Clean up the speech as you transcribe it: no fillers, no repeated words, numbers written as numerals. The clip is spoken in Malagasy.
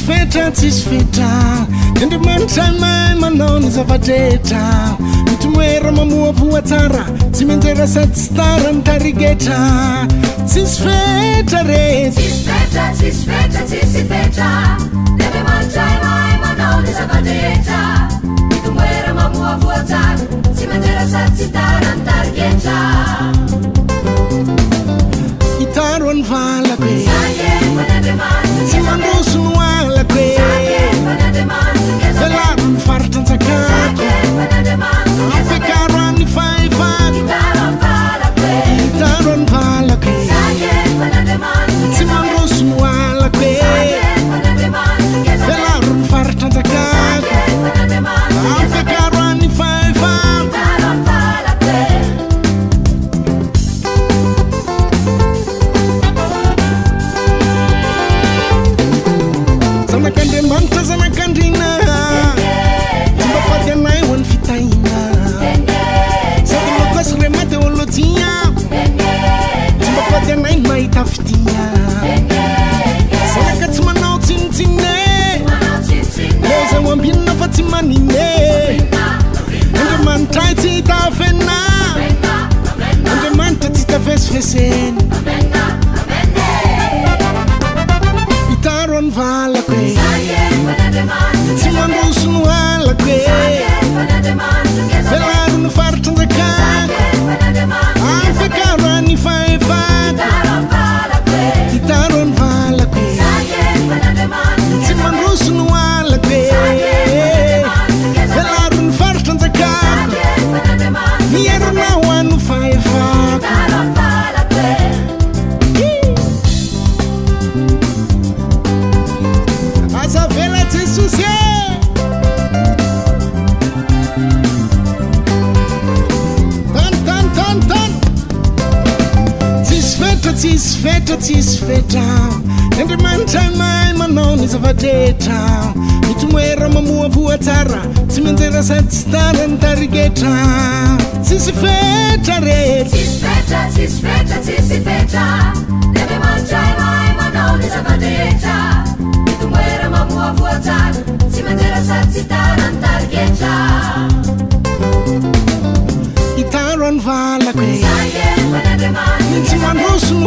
Tisfeta and the man time man known as a vegeta to wear a mamu of watara Timendera set star and tarigeta Tisfeta every man time man known as a vegeta to wear a mamu of watara Timendera set star and tarigeta Itaron vala Velarun fartan zakat Afekaran ifaivat Itaron valake Timan rosun walake Velarun fartan zakat Afekaran ifaivat Sana kande manta sana kandina Taftia Salakats manau tintine Loza wambina fatimanine And man taiti tafena And man tatita vesvesen Itaron valakwe Timan rosun walakwe Velarun fartan zakat Afekaran ifaivat Itaron valakwe Timan rosun walakwe Velarun fartan zakat Nierun awan ifaivat Asa vela tisusie Tisfeta and the man time man known is a vegeta Mitumwera mamu of watara Timendera set star and tarigeta Tisfeta every man time man known is a vegeta Mitumwera mamu of watara Timendera set star and tarigeta Itaron valakwe Timan rosun